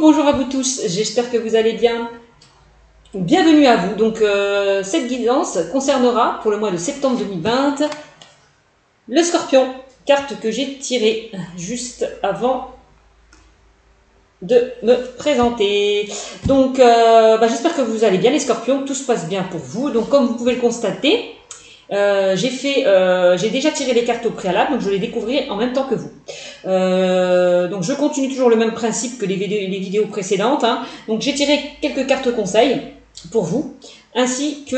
Bonjour à vous tous, j'espère que vous allez bien. Bienvenue à vous. Donc cette guidance concernera pour le mois de septembre 2020 le Scorpion, carte que j'ai tirée juste avant de me présenter. Donc j'espère que vous allez bien les Scorpions, tout se passe bien pour vous. Donc comme vous pouvez le constater, j'ai déjà tiré les cartes au préalable, donc je les découvrirai en même temps que vous. Donc je continue toujours le même principe que les vidéos précédentes. Hein. Donc j'ai tiré quelques cartes conseils pour vous, ainsi que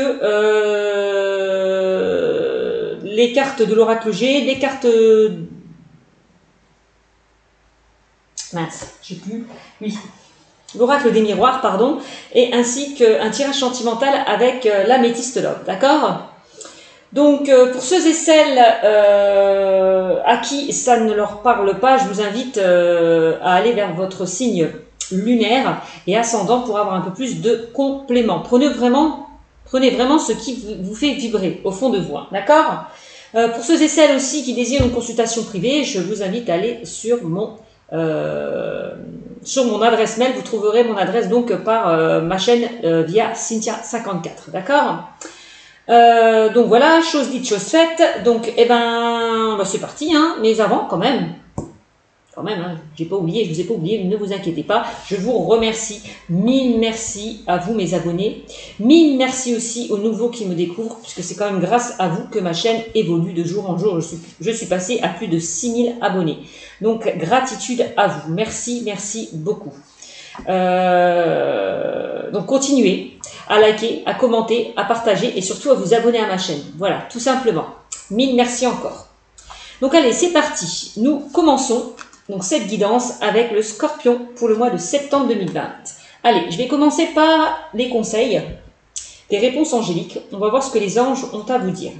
les cartes de l'oracle G, les cartes... Mince, j'ai plus... Oui. L'oracle des miroirs, pardon, et ainsi qu'un tirage sentimental avec l'améthyste love, d'accord ? Donc, pour ceux et celles à qui ça ne leur parle pas, je vous invite à aller vers votre signe lunaire et ascendant pour avoir un peu plus de compléments. Prenez vraiment ce qui vous fait vibrer au fond de vous, hein, d'accord ? Pour ceux et celles aussi qui désirent une consultation privée, je vous invite à aller sur mon adresse mail. Vous trouverez mon adresse donc par ma chaîne via Cynthia54, d'accord ? Donc voilà, chose dite, chose faite. Donc, c'est parti, hein. Mais avant, quand même, hein, j'ai pas oublié, je vous ai pas oublié, ne vous inquiétez pas. Je vous remercie. Mille merci à vous, mes abonnés. Mille merci aussi aux nouveaux qui me découvrent, puisque c'est quand même grâce à vous que ma chaîne évolue de jour en jour. Je suis passée à plus de 6000 abonnés. Donc, gratitude à vous. Merci, merci beaucoup. Donc, continuez à liker, à commenter, à partager et surtout à vous abonner à ma chaîne. Voilà, tout simplement. Mille merci encore. Donc allez, c'est parti. Nous commençons donc cette guidance avec le Scorpion pour le mois de septembre 2020. Allez, je vais commencer par les conseils, des réponses angéliques. On va voir ce que les anges ont à vous dire.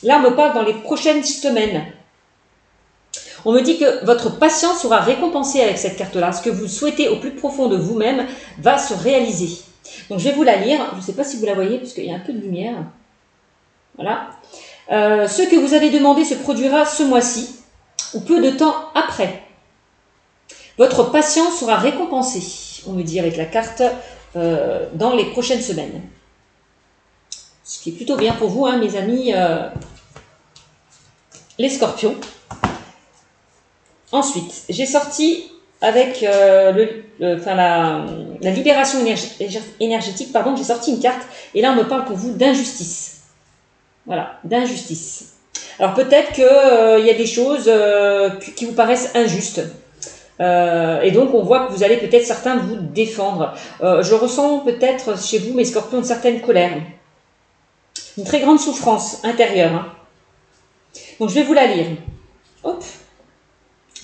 Là, on me parle dans les prochaines semaines. On me dit que votre patience sera récompensée avec cette carte-là. Ce que vous souhaitez au plus profond de vous-même va se réaliser. Donc, je vais vous la lire. Je ne sais pas si vous la voyez, parce qu'il y a un peu de lumière. Voilà. Ce que vous avez demandé se produira ce mois-ci, ou peu de temps après. Votre patience sera récompensée, on me dit avec la carte, dans les prochaines semaines. Ce qui est plutôt bien pour vous, hein, mes amis, les Scorpions. Ensuite, j'ai sorti avec la libération énergétique, pardon, j'ai sorti une carte et là on me parle pour vous d'injustice. Voilà, d'injustice. Alors peut-être qu'il y a des choses qui vous paraissent injustes. Et donc on voit que vous allez peut-être certains vous défendre. Je ressens peut-être chez vous, mes Scorpions, une certaine colère. Une très grande souffrance intérieure. Hein. Donc je vais vous la lire. Hop.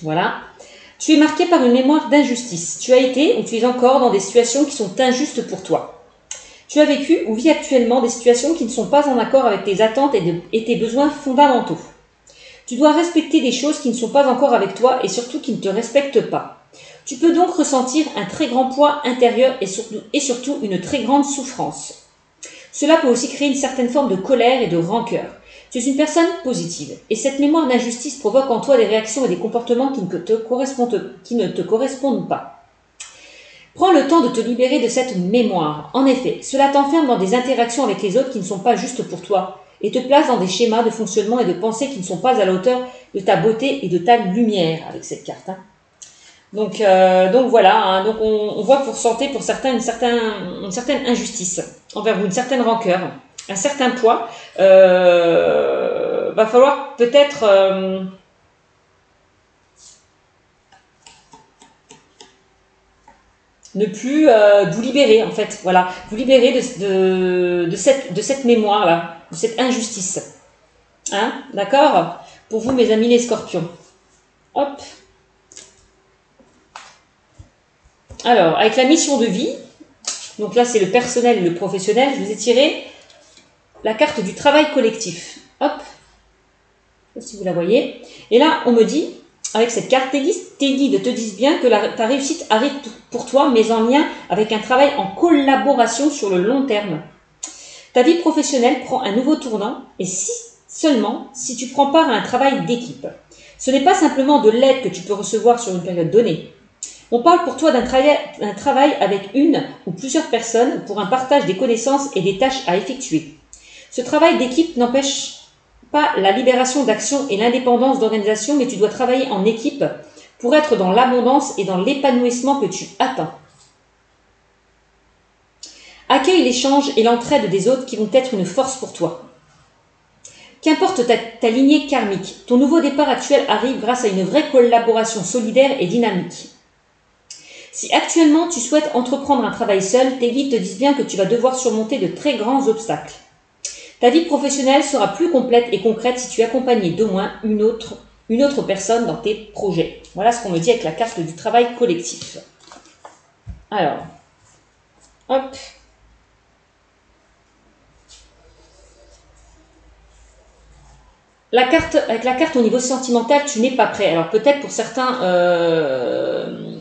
Voilà. Tu es marqué par une mémoire d'injustice. Tu as été ou tu es encore dans des situations qui sont injustes pour toi. Tu as vécu ou vis actuellement des situations qui ne sont pas en accord avec tes attentes et tes besoins fondamentaux. Tu dois respecter des choses qui ne sont pas encore avec toi et surtout qui ne te respectent pas. Tu peux donc ressentir un très grand poids intérieur et surtout une très grande souffrance. Cela peut aussi créer une certaine forme de colère et de rancœur. Tu es une personne positive et cette mémoire d'injustice provoque en toi des réactions et des comportements qui ne te correspondent pas. Prends le temps de te libérer de cette mémoire. En effet, cela t'enferme dans des interactions avec les autres qui ne sont pas justes pour toi et te place dans des schémas de fonctionnement et de pensée qui ne sont pas à la hauteur de ta beauté et de ta lumière avec cette carte. Hein. Donc voilà, hein, donc on voit que vous ressentez pour certains une certaine injustice envers vous, une certaine rancœur. Un certain poids, va falloir peut-être ne plus vous libérer en fait, voilà, vous libérer de cette mémoire là, de cette injustice, hein, d'accord, pour vous mes amis les Scorpions. Hop. Alors avec la mission de vie, donc là c'est le personnel et le professionnel, je vous ai tiré la carte du travail collectif. Hop. Je ne sais pas si vous la voyez. Et là, on me dit, avec cette carte, tes guides te disent bien que ta réussite arrive pour toi, mais en lien avec un travail en collaboration sur le long terme. Ta vie professionnelle prend un nouveau tournant, et seulement si tu prends part à un travail d'équipe. Ce n'est pas simplement de l'aide que tu peux recevoir sur une période donnée. On parle pour toi d'un travail avec une ou plusieurs personnes pour un partage des connaissances et des tâches à effectuer. Ce travail d'équipe n'empêche pas la libération d'action et l'indépendance d'organisation, mais tu dois travailler en équipe pour être dans l'abondance et dans l'épanouissement que tu atteins. Accueille l'échange et l'entraide des autres qui vont être une force pour toi. Qu'importe ta lignée karmique, ton nouveau départ actuel arrive grâce à une vraie collaboration solidaire et dynamique. Si actuellement tu souhaites entreprendre un travail seul, tes guides te disent bien que tu vas devoir surmonter de très grands obstacles. Ta vie professionnelle sera plus complète et concrète si tu es accompagné d'au moins une autre personne dans tes projets. Voilà ce qu'on me dit avec la carte du travail collectif. Alors, hop. Avec la carte au niveau sentimental, tu n'es pas prêt. Alors peut-être pour certains,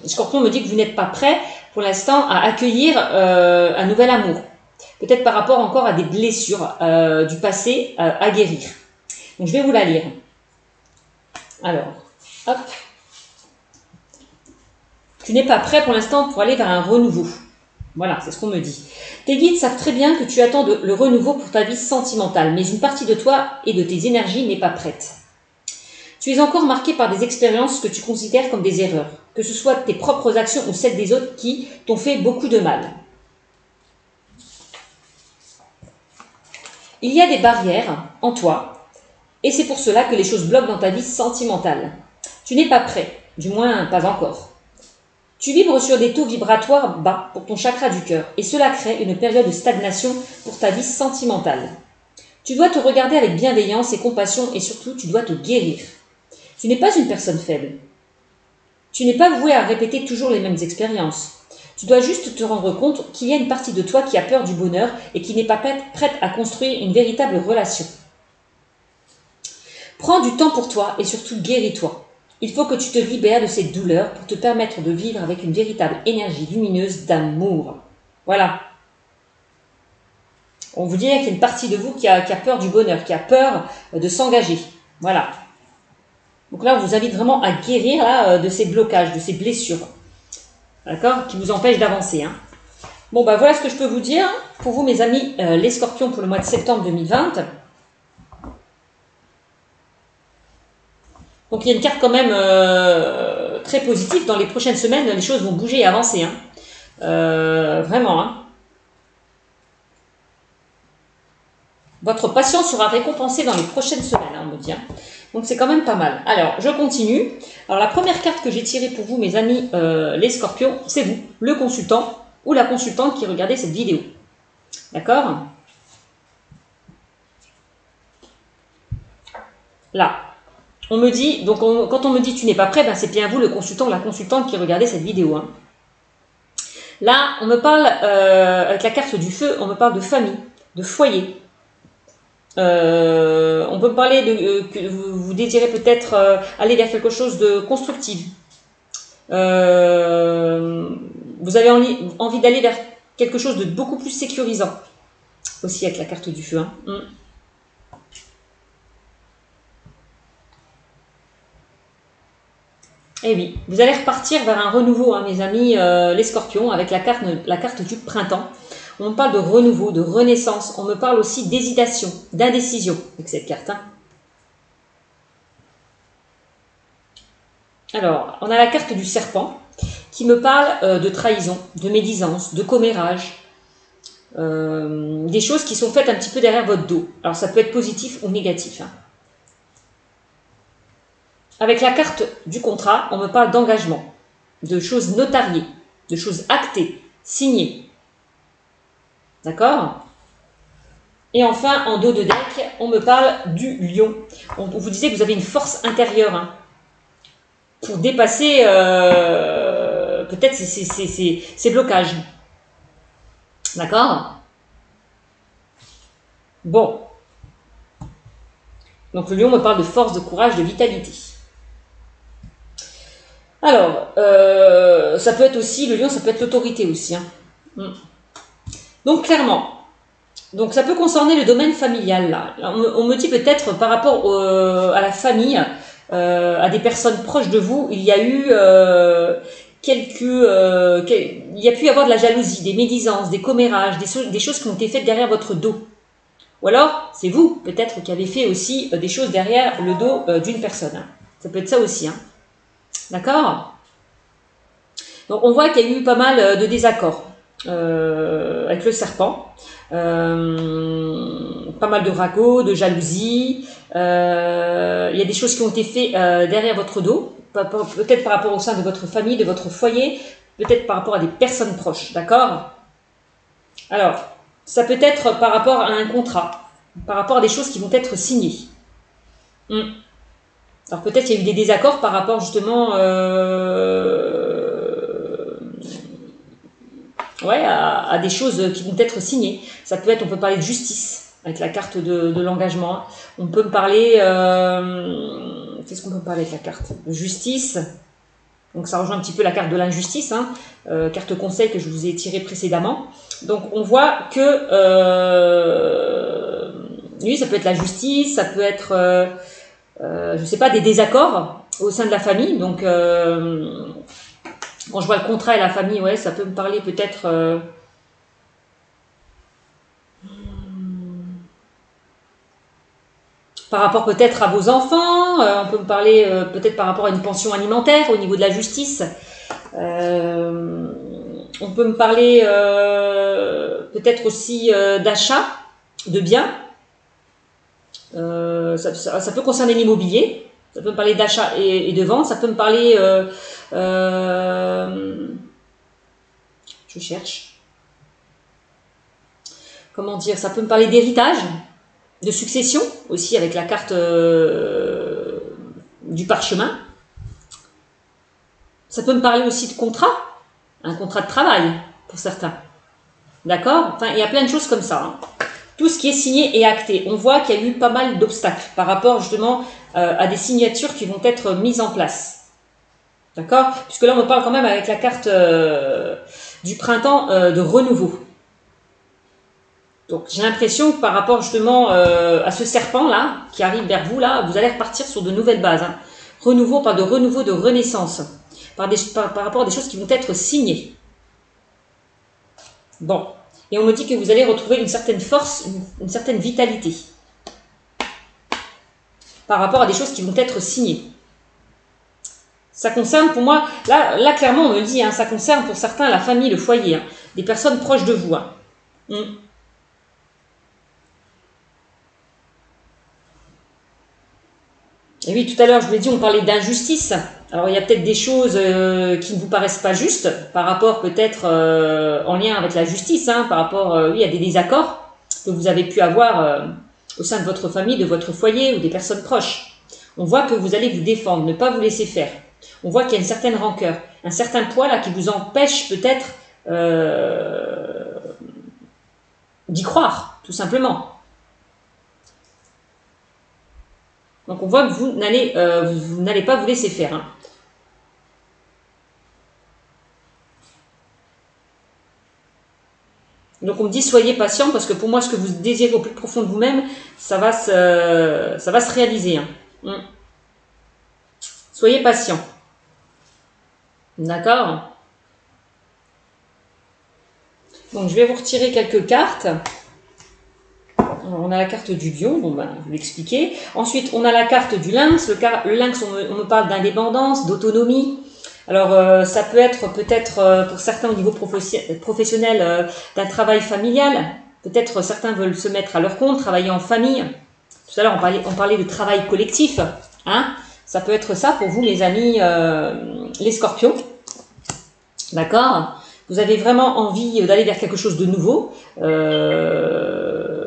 Scorpion me dit que vous n'êtes pas prêt pour l'instant à accueillir un nouvel amour. Peut-être par rapport encore à des blessures du passé à guérir. Donc je vais vous la lire. Alors, hop. Tu n'es pas prêt pour l'instant pour aller vers un renouveau. Voilà, c'est ce qu'on me dit. Tes guides savent très bien que tu attends le renouveau pour ta vie sentimentale, mais une partie de toi et de tes énergies n'est pas prête. Tu es encore marqué par des expériences que tu considères comme des erreurs, que ce soit tes propres actions ou celles des autres qui t'ont fait beaucoup de mal. Il y a des barrières en toi, et c'est pour cela que les choses bloquent dans ta vie sentimentale. Tu n'es pas prêt, du moins pas encore. Tu vibres sur des taux vibratoires bas pour ton chakra du cœur, et cela crée une période de stagnation pour ta vie sentimentale. Tu dois te regarder avec bienveillance et compassion, et surtout, tu dois te guérir. Tu n'es pas une personne faible. Tu n'es pas voué à répéter toujours les mêmes expériences. Tu dois juste te rendre compte qu'il y a une partie de toi qui a peur du bonheur et qui n'est pas prête à construire une véritable relation. Prends du temps pour toi et surtout guéris-toi. Il faut que tu te libères de cette douleur pour te permettre de vivre avec une véritable énergie lumineuse d'amour. Voilà. On vous dit qu'il y a une partie de vous qui a peur du bonheur, qui a peur de s'engager. Voilà. Donc là, on vous invite vraiment à guérir là, de ces blocages, de ces blessures. D'accord, qui vous empêche d'avancer. Hein. Bon, bah voilà ce que je peux vous dire pour vous, mes amis, les scorpions, pour le mois de septembre 2020. Donc, il y a une carte quand même très positive. Dans les prochaines semaines, les choses vont bouger et avancer. Hein. Vraiment. Hein. Votre patience sera récompensée dans les prochaines semaines, hein, on me dit. Hein. Donc, c'est quand même pas mal. Alors, je continue. Alors, la première carte que j'ai tirée pour vous, mes amis, les scorpions, c'est vous, le consultant ou la consultante qui regardait cette vidéo. D'accord? Là. On me dit, donc quand on me dit tu n'es pas prêt, ben c'est bien vous, le consultant ou la consultante qui regardait cette vidéo. Hein. Là, on me parle, avec la carte du feu, on me parle de famille, de foyer. On peut parler de que vous désirez peut-être aller vers quelque chose de constructif. Vous avez envie d'aller vers quelque chose de beaucoup plus sécurisant. Aussi avec la carte du feu. Hein. Eh oui, vous allez repartir vers un renouveau, hein, mes amis, les scorpions, avec la carte du printemps. On me parle de renouveau, de renaissance. On me parle aussi d'hésitation, d'indécision avec cette carte. Hein. Alors, on a la carte du serpent qui me parle de trahison, de médisance, de commérage. Des choses qui sont faites un petit peu derrière votre dos. Alors, ça peut être positif ou négatif. Hein. Avec la carte du contrat, on me parle d'engagement, de choses notariées, de choses actées, signées. D'accord? Et enfin, en dos de deck, on me parle du lion. On vous disait que vous avez une force intérieure hein, pour dépasser peut-être ces blocages. D'accord? Bon. Donc le lion me parle de force, de courage, de vitalité. Alors, ça peut être aussi, le lion, ça peut être l'autorité aussi. Hein. Donc, clairement, donc ça peut concerner le domaine familial. Là. On me dit peut-être par rapport à la famille, à des personnes proches de vous, il y a eu il y a pu y avoir de la jalousie, des médisances, des commérages, des choses qui ont été faites derrière votre dos. Ou alors, c'est vous, peut-être, qui avez fait aussi des choses derrière le dos d'une personne. Hein. Ça peut être ça aussi. Hein. D'accord? Donc, on voit qu'il y a eu pas mal de désaccords avec le serpent. Pas mal de ragots, de jalousie. Il y a des choses qui ont été faites derrière votre dos. Peut-être par rapport au sein de votre famille, de votre foyer. Peut-être par rapport à des personnes proches. D'accord? Alors, ça peut être par rapport à un contrat, par rapport à des choses qui vont être signées. Alors peut-être il y a eu des désaccords par rapport justement à des choses qui vont être signées. Ça peut être, on peut parler de justice, avec la carte de l'engagement. On peut me parler, qu'est-ce qu'on peut parler avec la carte de justice? Donc ça rejoint un petit peu la carte de l'injustice, hein, carte conseil que je vous ai tirée précédemment. Donc on voit que oui, ça peut être la justice, ça peut être, je sais pas, des désaccords au sein de la famille. Donc quand je vois le contrat et la famille, ouais, ça peut me parler peut-être. Par rapport peut-être à vos enfants, on peut me parler peut-être par rapport à une pension alimentaire au niveau de la justice. On peut me parler peut-être aussi d'achat de biens. Ça peut concerner l'immobilier. Ça peut me parler d'achat et de vente. Ça peut me parler... je cherche. Comment dire? Ça peut me parler d'héritage, de succession aussi avec la carte du parchemin. Ça peut me parler aussi de contrat, un contrat de travail pour certains. D'accord? Enfin, il y a plein de choses comme ça. Hein. Tout ce qui est signé et acté. On voit qu'il y a eu pas mal d'obstacles par rapport justement à des signatures qui vont être mises en place. D'accord? Puisque là, on me parle quand même avec la carte du printemps de renouveau. Donc j'ai l'impression que par rapport justement à ce serpent-là, qui arrive vers vous, là, vous allez repartir sur de nouvelles bases. Hein. Renouveau, par de renouveau, de renaissance. Par rapport à des choses qui vont être signées. Bon. Et on me dit que vous allez retrouver une certaine force, une certaine vitalité. Par rapport à des choses qui vont être signées. Ça concerne pour moi, là clairement on me dit, hein, ça concerne pour certains la famille, le foyer, hein, des personnes proches de vous. Hein. Et oui, tout à l'heure, je vous l'ai dit, on parlait d'injustice. Alors, il y a peut-être des choses qui ne vous paraissent pas justes, par rapport peut-être en lien avec la justice, hein, par rapport, oui, à des désaccords que vous avez pu avoir au sein de votre famille, de votre foyer ou des personnes proches. On voit que vous allez vous défendre, ne pas vous laisser faire. On voit qu'il y a une certaine rancœur, un certain poids là qui vous empêche peut-être d'y croire, tout simplement. Donc on voit que vous n'allez pas vous laisser faire. Hein. Donc on me dit soyez patient parce que pour moi ce que vous désirez au plus profond de vous-même, ça va se réaliser. Hein. Soyez patient. D'accord? Donc je vais vous retirer quelques cartes. On a la carte du lion, bon ben, je vais l'expliquer. Ensuite, on a la carte du lynx. Le lynx, on me parle d'indépendance, d'autonomie. Alors, ça peut être peut-être pour certains au niveau professionnel d'un travail familial. Peut-être certains veulent se mettre à leur compte, travailler en famille. Tout à l'heure, on parlait de travail collectif. Hein, ça peut être ça pour vous, mes amis, les scorpions. D'accord? Vous avez vraiment envie d'aller vers quelque chose de nouveau.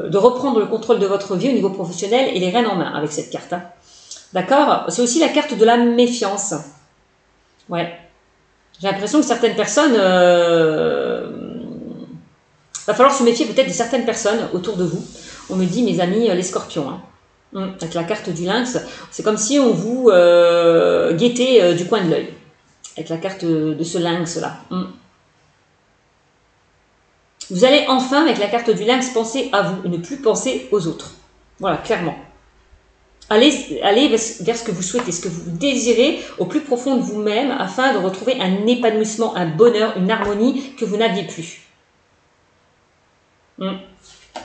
De reprendre le contrôle de votre vie au niveau professionnel et les rênes en main avec cette carte. Hein. D'accord? C'est aussi la carte de la méfiance. Ouais. J'ai l'impression que certaines personnes... va falloir se méfier peut-être de certaines personnes autour de vous. On me dit, mes amis, les scorpions. Hein. Avec la carte du lynx, c'est comme si on vous guettait du coin de l'œil. Avec la carte de ce lynx-là. Vous allez enfin, avec la carte du lynx, penser à vous et ne plus penser aux autres. Voilà, clairement. allez vers ce que vous souhaitez, ce que vous désirez au plus profond de vous-même afin de retrouver un épanouissement, un bonheur, une harmonie que vous n'aviez plus.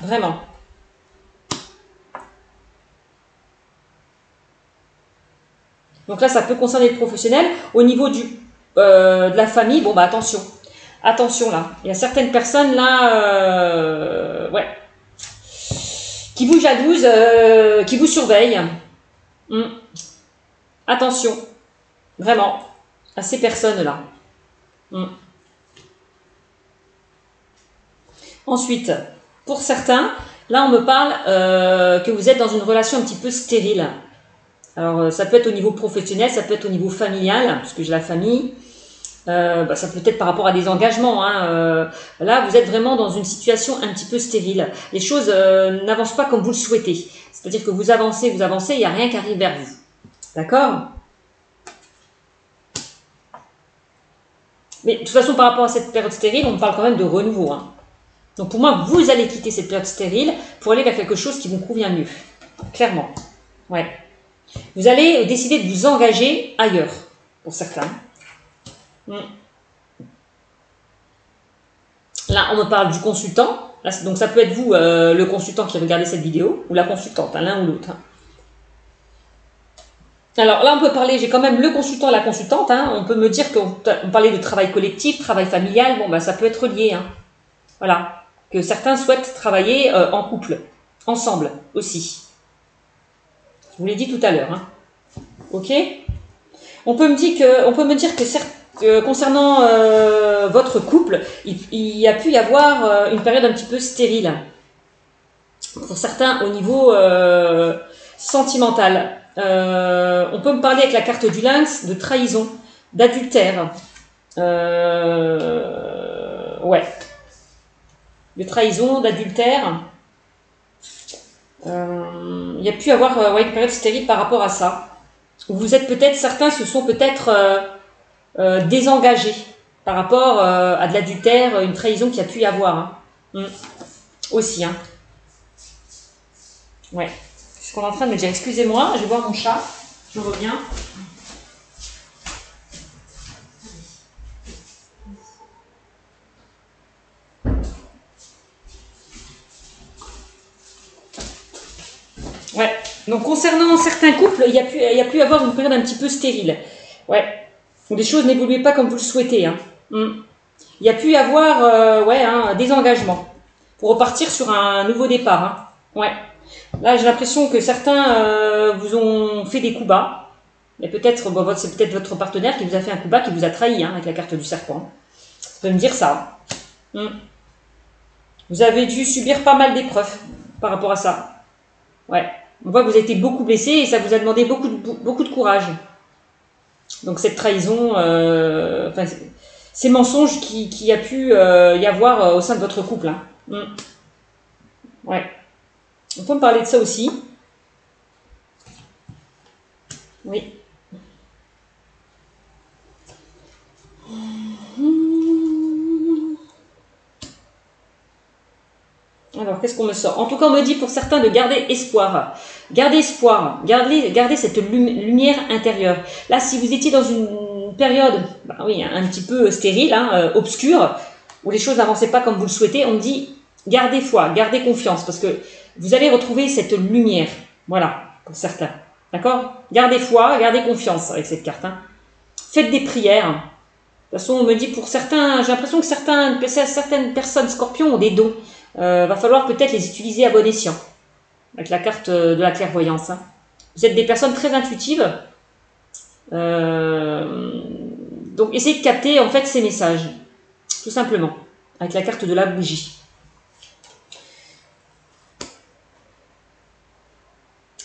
Vraiment. Donc là, ça peut concerner le professionnel. Au niveau de la famille, bon, bah attention. Attention là. Il y a certaines personnes là, ouais, qui vous jalousent, qui vous surveillent. Attention. Vraiment. À ces personnes-là. Ensuite, pour certains, là on me parle que vous êtes dans une relation un petit peu stérile. Alors ça peut être au niveau professionnel, ça peut être au niveau familial, puisque j'ai la famille. Ça peut être par rapport à des engagements. Là, vous êtes vraiment dans une situation un petit peu stérile. Les choses n'avancent pas comme vous le souhaitez. C'est-à-dire que vous avancez, il n'y a rien qui arrive vers vous. D'accord ? Mais de toute façon, par rapport à cette période stérile, on parle quand même de renouveau. Donc pour moi, vous allez quitter cette période stérile pour aller vers quelque chose qui vous convient mieux. Clairement. Ouais. Vous allez décider de vous engager ailleurs, pour certains. Là, on me parle du consultant. Là, donc ça peut être vous, le consultant qui regardez cette vidéo, ou la consultante, l'un ou l'autre. Alors là, on peut parler, j'ai quand même le consultant et la consultante. On peut me dire qu'on parlait de travail collectif, travail familial. Bon, ça peut être lié. Voilà. Que certains souhaitent travailler en couple, ensemble aussi. Je vous l'ai dit tout à l'heure. Ok ? On peut me dire que concernant votre couple, il y a pu y avoir une période un petit peu stérile. Pour certains, au niveau sentimental. On peut me parler avec la carte du lynx de trahison, d'adultère. Ouais. De trahison, d'adultère. Il y a pu y avoir une période stérile par rapport à ça. Vous êtes peut-être, certains se sont peut-être désengagés par rapport à de l'adultère, une trahison qu'il y a pu y avoir. Aussi. Ouais. C'est ce qu'on est en train de me dire. Excusez-moi, je vais voir mon chat. Je reviens. Ouais. Donc concernant certains couples, il y a pu avoir une période un petit peu stérile. Ouais. Où les choses n'évoluaient pas comme vous le souhaitez. Il y a pu y avoir des engagements pour repartir sur un nouveau départ. Ouais. Là, j'ai l'impression que certains vous ont fait des coups bas. Mais peut-être, c'est peut-être votre partenaire qui vous a fait un coup bas, qui vous a trahi avec la carte du serpent. Ça peut me dire ça. Vous avez dû subir pas mal d'épreuves par rapport à ça. Ouais. On voit que vous avez été beaucoup blessé et ça vous a demandé beaucoup de courage. Donc cette trahison, ces mensonges qui a pu y avoir au sein de votre couple. Ouais. On peut me parler de ça aussi. Oui. Alors, qu'est-ce qu'on me sort? En tout cas, on me dit pour certains de garder espoir. Gardez espoir. Gardez cette lumière intérieure. Là, si vous étiez dans une période, un petit peu stérile, obscure, où les choses n'avançaient pas comme vous le souhaitez, on me dit gardez foi, gardez confiance, parce que vous allez retrouver cette lumière. Voilà, pour certains. D'accord? Gardez foi, gardez confiance avec cette carte. Faites des prières. De toute façon, on me dit pour certains, j'ai l'impression que certaines personnes scorpions ont des dons. Va falloir peut-être les utiliser à bon escient. Avec la carte de la clairvoyance. Vous êtes des personnes très intuitives. Donc, essayez de capter en fait ces messages. Tout simplement. Avec la carte de la bougie.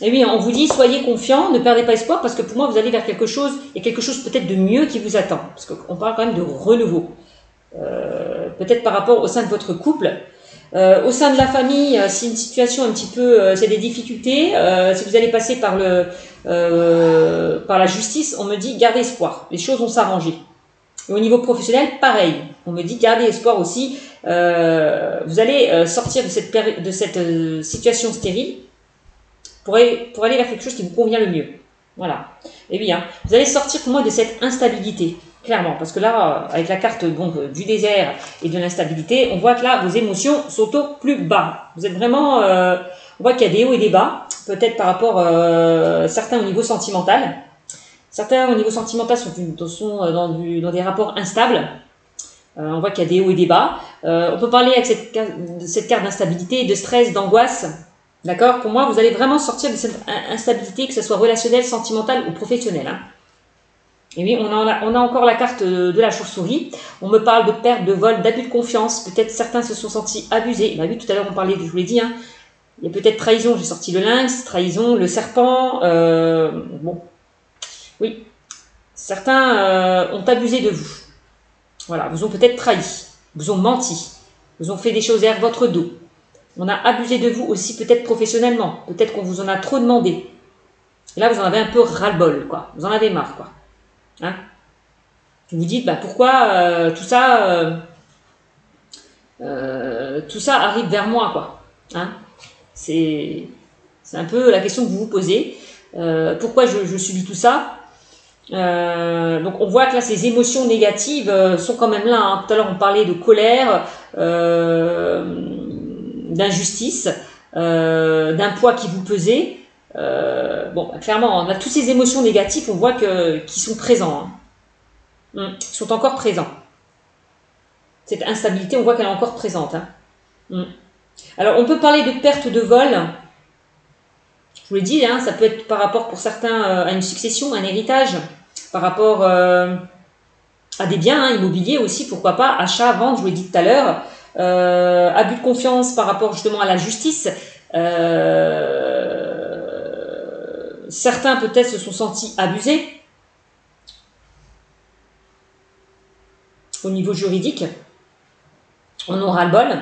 Et oui, on vous dit, soyez confiants, ne perdez pas espoir, parce que pour moi, vous allez vers quelque chose, il y a quelque chose peut-être de mieux qui vous attend. Parce qu'on parle quand même de renouveau. Peut-être par rapport au sein de votre couple. Au sein de la famille, c'est une situation un petit peu, c'est des difficultés. Si vous allez passer par la justice, on me dit, gardez espoir. Les choses vont s'arranger. Et au niveau professionnel, pareil. On me dit, gardez espoir aussi. Vous allez sortir de cette situation stérile. pour aller vers quelque chose qui vous convient le mieux. Voilà. Et bien, vous allez sortir pour moi de cette instabilité, clairement. Parce que là, avec la carte du désert et de l'instabilité, on voit que là, vos émotions sont au plus bas. Vous êtes vraiment... on voit qu'il y a des hauts et des bas, peut-être par rapport certains au niveau sentimental. Certains au niveau sentimental sont dans des rapports instables. On voit qu'il y a des hauts et des bas. On peut parler avec cette carte d'instabilité, de stress, d'angoisse. D'accord? Pour moi, vous allez vraiment sortir de cette instabilité, que ce soit relationnelle, sentimentale ou professionnelle. Hein. Et oui, on a encore la carte de la chauve-souris. On me parle de perte, de vol, d'abus de confiance. Peut-être certains se sont sentis abusés. Bah oui, tout à l'heure, on parlait, je vous l'ai dit, hein. Il y a peut-être trahison. J'ai sorti le lynx, trahison, le serpent. Bon, oui. Certains ont abusé de vous. Voilà, vous ont peut-être trahi, vous ont menti, vous ont fait des choses derrière votre dos. On a abusé de vous aussi peut-être professionnellement. Peut-être qu'on vous en a trop demandé. Et là, vous en avez un peu ras-le-bol, quoi. Vous en avez marre, quoi. Hein? Vous vous dites, bah, pourquoi tout ça arrive vers moi, quoi. Hein? C'est un peu la question que vous vous posez. Pourquoi je subis tout ça? Donc on voit que là ces émotions négatives sont quand même là. Hein. Tout à l'heure on parlait de colère, d'injustice, d'un poids qui vous pesait. Bon, bah, clairement, là, toutes ces émotions négatives, on voit qu'ils sont présents. Hein. Ils sont encore présents. Cette instabilité, on voit qu'elle est encore présente. Hein. Alors on peut parler de perte de vol. Je vous l'ai dit, hein, ça peut être par rapport pour certains à une succession, un héritage, par rapport à des biens immobiliers aussi, pourquoi pas, achat, vente, je vous l'ai dit tout à l'heure, abus de confiance par rapport justement à la justice. Certains peut-être se sont sentis abusés au niveau juridique. On aura le bol.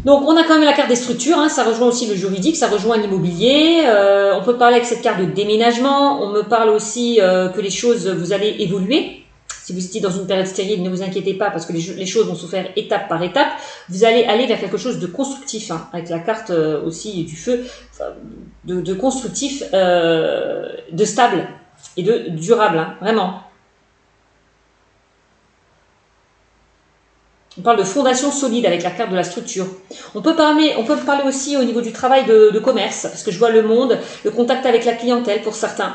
Donc, on a quand même la carte des structures, hein, ça rejoint aussi le juridique, ça rejoint l'immobilier. On peut parler avec cette carte de déménagement. On me parle aussi que les choses, vous allez évoluer. Si vous étiez dans une période stérile, ne vous inquiétez pas parce que les choses vont se faire étape par étape. Vous allez aller vers quelque chose de constructif, hein, avec la carte aussi du feu, de constructif, de stable et de durable, hein, vraiment. On parle de fondation solide avec la carte de la structure. On peut parler aussi au niveau du travail de commerce, parce que je vois le monde, le contact avec la clientèle pour certains.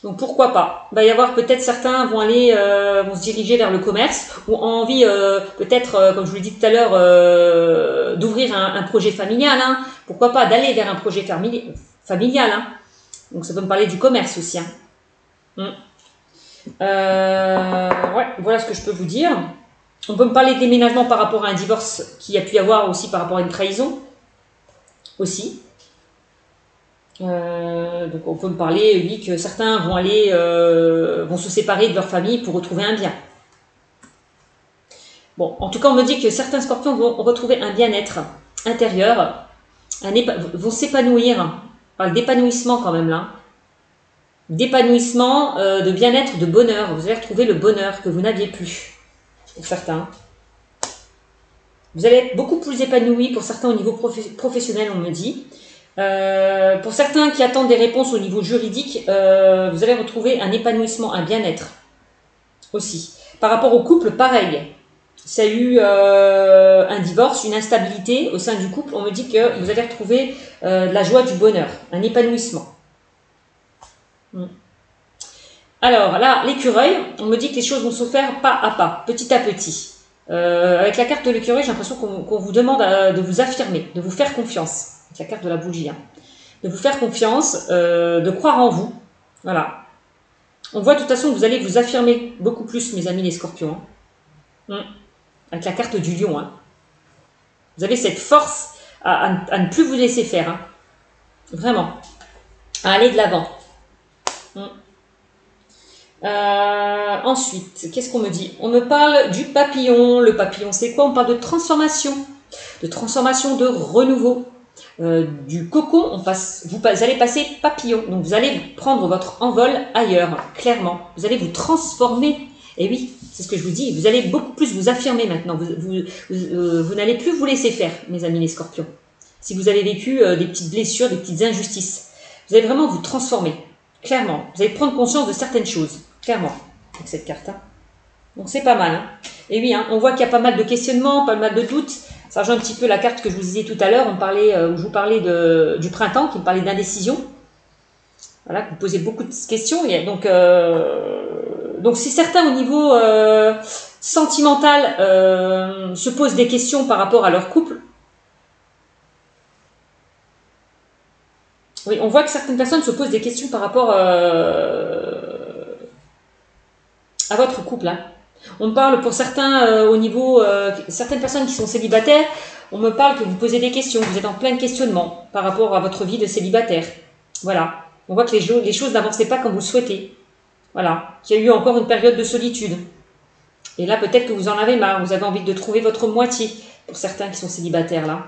Donc pourquoi pas. Il va y avoir peut-être certains vont se diriger vers le commerce ou ont envie peut-être, comme je vous l'ai dit tout à l'heure, d'ouvrir un projet familial. Hein. Pourquoi pas d'aller vers un projet familial. Hein. Donc ça peut me parler du commerce aussi. Hein. Ouais, voilà ce que je peux vous dire. On peut me parler de déménagement par rapport à un divorce qu'il y a pu y avoir aussi par rapport à une trahison. Aussi. Donc on peut me parler, oui, que certains vont se séparer de leur famille pour retrouver un bien. Bon, en tout cas, on me dit que certains scorpions vont retrouver un bien-être intérieur, vont s'épanouir. On parle d'épanouissement quand même là. D'épanouissement, de bien-être, de bonheur. Vous allez retrouver le bonheur que vous n'aviez plus. Pour certains. Vous allez être beaucoup plus épanoui pour certains au niveau professionnel, on me dit. Pour certains qui attendent des réponses au niveau juridique, vous allez retrouver un épanouissement, un bien-être aussi. Par rapport au couple, pareil. Ça a eu un divorce, une instabilité au sein du couple. On me dit que vous allez retrouver de la joie, du bonheur, un épanouissement. Alors là, l'écureuil, on me dit que les choses vont se faire pas à pas, petit à petit. Avec la carte de l'écureuil, j'ai l'impression qu'on vous demande de vous affirmer, de vous faire confiance. Avec la carte de la bougie. Hein. De vous faire confiance, de croire en vous. Voilà. On voit de toute façon que vous allez vous affirmer beaucoup plus, mes amis les scorpions. Hein. Avec la carte du lion. Hein. Vous avez cette force à ne plus vous laisser faire. Hein. Vraiment. À aller de l'avant. Ensuite, qu'est-ce qu'on me dit? On me parle du papillon. Le papillon, c'est quoi? On parle de transformation, de renouveau. Du cocon, vous allez passer papillon. Donc, vous allez prendre votre envol ailleurs, clairement. Vous allez vous transformer Et oui, c'est ce que je vous dis, vous allez beaucoup plus vous affirmer maintenant. Vous n'allez plus vous laisser faire, mes amis les scorpions. Si vous avez vécu des petites blessures, des petites injustices, vous allez vraiment vous transformer, clairement. Vous allez prendre conscience de certaines choses, clairement, avec cette carte. Hein. Donc c'est pas mal. Hein. Et oui, hein, on voit qu'il y a pas mal de questionnements, pas mal de doutes. Ça rejoint un petit peu la carte que je vous disais tout à l'heure, où je vous parlais du printemps, qui me parlait d'indécision. Voilà, vous posez beaucoup de questions. Donc si certains au niveau sentimental se posent des questions par rapport à leur couple, oui, on voit que certaines personnes se posent des questions par rapport à votre couple. Hein. On parle pour certains au niveau, certaines personnes qui sont célibataires, on me parle que vous posez des questions, vous êtes en plein questionnement par rapport à votre vie de célibataire. Voilà. On voit que les choses n'avançaient pas comme vous le souhaitez. Voilà. Qu'il y a eu encore une période de solitude. Et là, peut-être que vous en avez marre. Vous avez envie de trouver votre moitié pour certains qui sont célibataires là.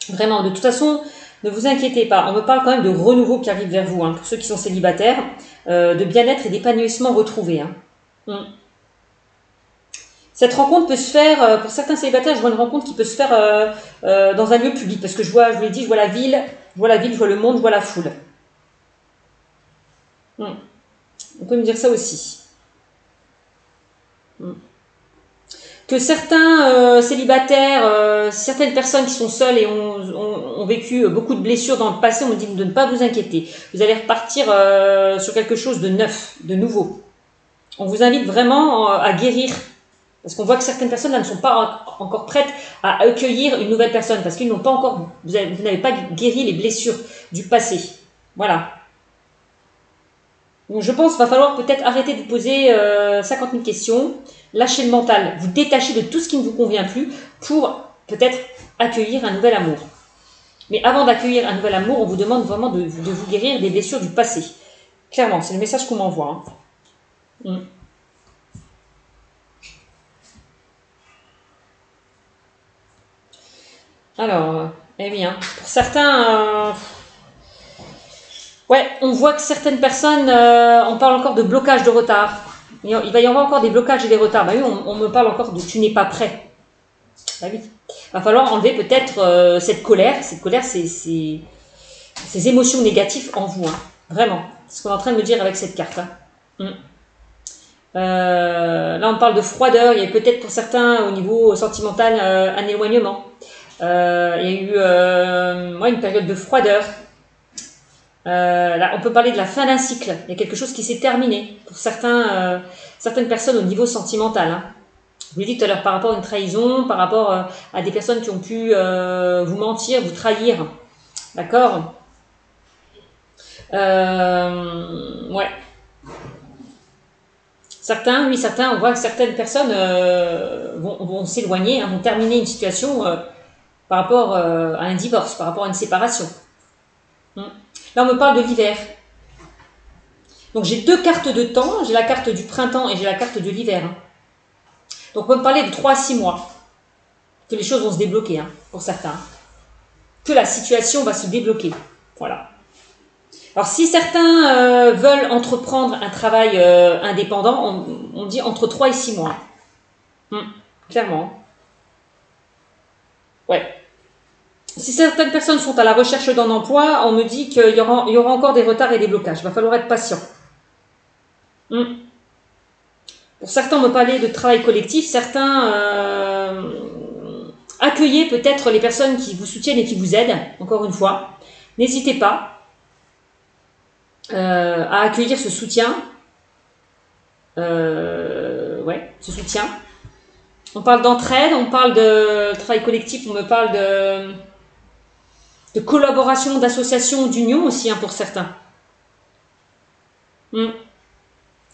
Vraiment, de toute façon, ne vous inquiétez pas. On me parle quand même de renouveau qui arrive vers vous. Hein, pour ceux qui sont célibataires, de bien-être et d'épanouissement retrouvé. Hein. Cette rencontre peut se faire, pour certains célibataires, je vois une rencontre qui peut se faire dans un lieu public. Parce que je vous l'ai dit, je vois la ville, je vois le monde, je vois la foule. On peut me dire ça aussi. Que certains célibataires, certaines personnes qui sont seules et ont vécu beaucoup de blessures dans le passé, on me dit de ne pas vous inquiéter. Vous allez repartir sur quelque chose de neuf, de nouveau. On vous invite vraiment à guérir. Parce qu'on voit que certaines personnes là, ne sont pas encore prêtes à accueillir une nouvelle personne. Parce qu'ils n'ont pas encore, vous n'avez pas guéri les blessures du passé. Voilà. Donc je pense qu'il va falloir peut-être arrêter de vous poser 50 000 questions, lâcher le mental, vous détacher de tout ce qui ne vous convient plus pour peut-être accueillir un nouvel amour. Mais avant d'accueillir un nouvel amour, on vous demande vraiment de vous guérir des blessures du passé. Clairement, c'est le message qu'on m'envoie. Hein. Alors, eh bien, pour certains... ouais, on voit que certaines personnes, on parle encore de blocage, de retard. Il va y avoir encore des blocages et des retards. Bah oui, on me parle encore de tu n'es pas prêt. Bah oui. Il va falloir enlever peut-être cette colère. Cette colère, c'est ces émotions négatives en vous. Hein. Vraiment. C'est ce qu'on est en train de me dire avec cette carte. Hein. Là, on parle de froideur. Il y a peut-être pour certains, au niveau sentimental, un éloignement. Il y a eu une période de froideur. Là, on peut parler de la fin d'un cycle. Il y a quelque chose qui s'est terminé pour certaines personnes au niveau sentimental. Hein. Je vous l'ai dit tout à l'heure par rapport à une trahison, par rapport à des personnes qui ont pu vous mentir, vous trahir. D'accord. Ouais. Certains, on voit que certaines personnes vont s'éloigner, hein, vont terminer une situation par rapport à un divorce, par rapport à une séparation. Là, on me parle de l'hiver. Donc, j'ai deux cartes de temps. J'ai la carte du printemps et j'ai la carte de l'hiver. Hein. Donc, on peut me parler de 3 à 6 mois. Que les choses vont se débloquer, hein, pour certains. Que la situation va se débloquer. Voilà. Alors, si certains veulent entreprendre un travail indépendant, on dit entre 3 et 6 mois. Clairement. Ouais. Si certaines personnes sont à la recherche d'un emploi, on me dit qu'il y aura encore des retards et des blocages. Il va falloir être patient. Pour certains, on me parlait de travail collectif. Certains accueillez peut-être les personnes qui vous soutiennent et qui vous aident. Encore une fois, n'hésitez pas à accueillir ce soutien. Ce soutien. On parle d'entraide, on parle de travail collectif, on me parle de collaboration, d'association, d'union aussi, hein, pour certains.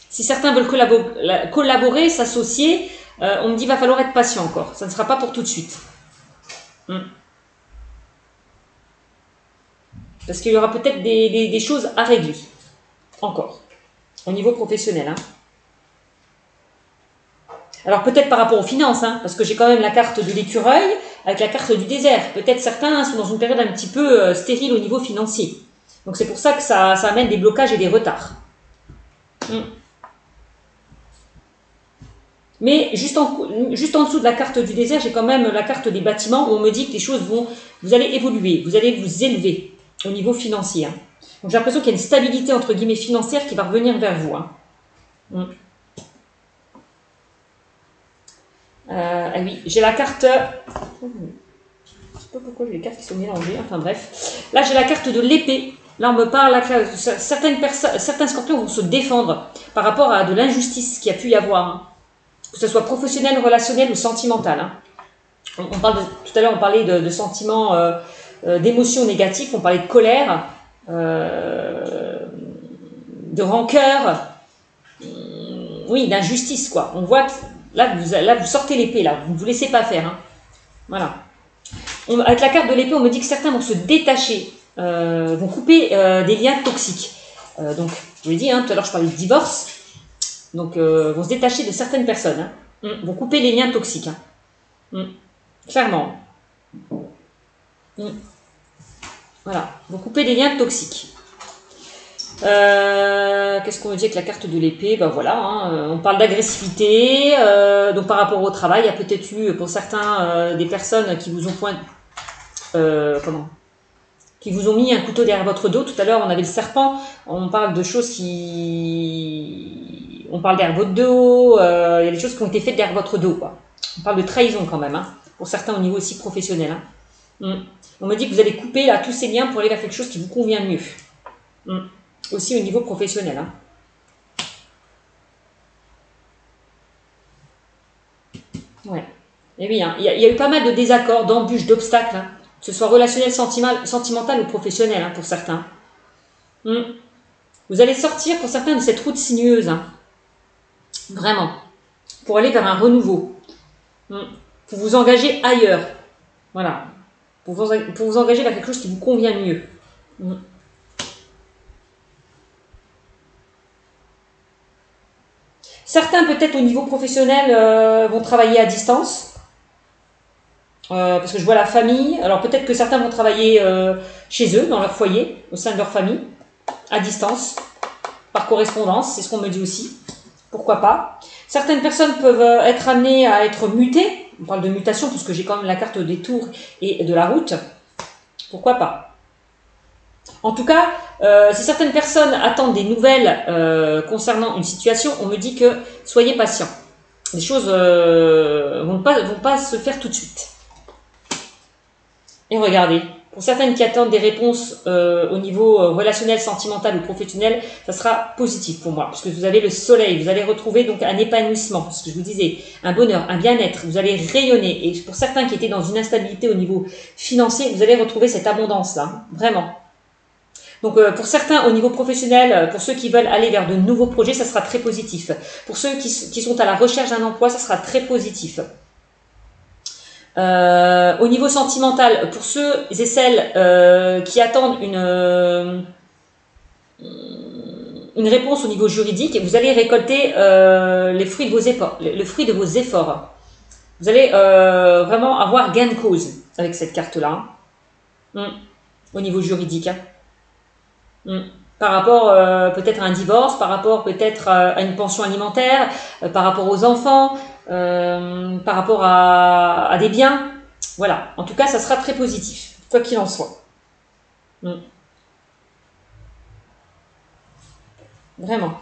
Si certains veulent collaborer, s'associer, on me dit qu'il va falloir être patient encore. Ça ne sera pas pour tout de suite. Parce qu'il y aura peut-être des choses à régler. Encore. Au niveau professionnel. Hein. Alors peut-être par rapport aux finances, hein, parce que j'ai quand même la carte de l'écureuil avec la carte du désert. Peut-être certains sont dans une période un petit peu stérile au niveau financier. Donc c'est pour ça que ça amène des blocages et des retards. Mais juste en dessous de la carte du désert, j'ai quand même la carte des bâtiments où on me dit que les choses vont, vous allez évoluer, vous allez vous élever au niveau financier. Hein. Donc j'ai l'impression qu'il y a une stabilité entre guillemets financière qui va revenir vers vous. Hein. Ah oui, j'ai la carte. Je ne sais pas pourquoi j'ai les cartes qui sont mélangées. Enfin bref. Là j'ai la carte de l'épée. Là on me parle, là, certains scorpions vont se défendre par rapport à de l'injustice qu'il y a pu y avoir. Hein. Que ce soit professionnel, relationnel ou sentimental. Hein. Tout à l'heure, on parlait de sentiments, d'émotions négatives, on parlait de colère, de rancœur, oui, d'injustice, quoi. On voit que là, vous sortez l'épée, là, vous ne vous laissez pas faire. Hein. Voilà. Avec la carte de l'épée, on me dit que certains vont se détacher, vont couper des liens toxiques. Donc, je vous l'ai dit, hein, tout à l'heure, je parlais de divorce. Donc, vont se détacher de certaines personnes. Hein. Vont couper les liens toxiques. Hein. Clairement. Voilà. Vont couper les liens toxiques. Qu'est-ce qu'on me dit avec la carte de l'épée? Ben voilà, hein, on parle d'agressivité. Donc, par rapport au travail, il y a peut-être eu, pour certains, des personnes qui vous ont qui vous ont mis un couteau derrière votre dos. Tout à l'heure, on avait le serpent. On parle de choses qui... On parle derrière votre dos. Il y a des choses qui ont été faites derrière votre dos, quoi. On parle de trahison quand même, hein, pour certains au niveau aussi professionnel. Hein. On me dit que vous allez couper là, tous ces liens pour aller vers quelque chose qui vous convient mieux. Aussi au niveau professionnel. Hein. Ouais. Et oui, hein, y a eu pas mal de désaccords, d'embûches, d'obstacles. Hein. Que ce soit relationnel, sentimental ou professionnel, hein, pour certains. Vous allez sortir, pour certains, de cette route sinueuse. Hein. Vraiment. Pour aller vers un renouveau. Pour vous engager ailleurs. Voilà. Pour vous engager vers quelque chose qui vous convient mieux. Certains, peut-être au niveau professionnel, vont travailler à distance. Parce que je vois la famille. Alors peut-être que certains vont travailler chez eux, dans leur foyer, au sein de leur famille, à distance, par correspondance, c'est ce qu'on me dit aussi. Pourquoi pas. Certaines personnes peuvent être amenées à être mutées. On parle de mutation, puisque j'ai quand même la carte des tours et de la route. Pourquoi pas. En tout cas, si certaines personnes attendent des nouvelles concernant une situation, on me dit que soyez patients. Les choses vont pas se faire tout de suite. Et regardez, pour certaines qui attendent des réponses au niveau relationnel, sentimental ou professionnel, ça sera positif pour moi, puisque vous avez le soleil, vous allez retrouver donc un épanouissement, ce que je vous disais, un bonheur, un bien-être, vous allez rayonner. Et pour certains qui étaient dans une instabilité au niveau financier, vous allez retrouver cette abondance-là, vraiment. Donc pour certains au niveau professionnel, pour ceux qui veulent aller vers de nouveaux projets, ça sera très positif. Pour ceux qui sont à la recherche d'un emploi, ça sera très positif. Au niveau sentimental, pour ceux et celles qui attendent une réponse au niveau juridique, vous allez récolter les fruits de vos efforts, le fruit de vos efforts. Vous allez vraiment avoir gain de cause avec cette carte-là, au niveau juridique. Par rapport peut-être à un divorce, par rapport peut-être à une pension alimentaire, par rapport aux enfants, par rapport à des biens. Voilà, en tout cas, ça sera très positif, quoi qu'il en soit. Vraiment.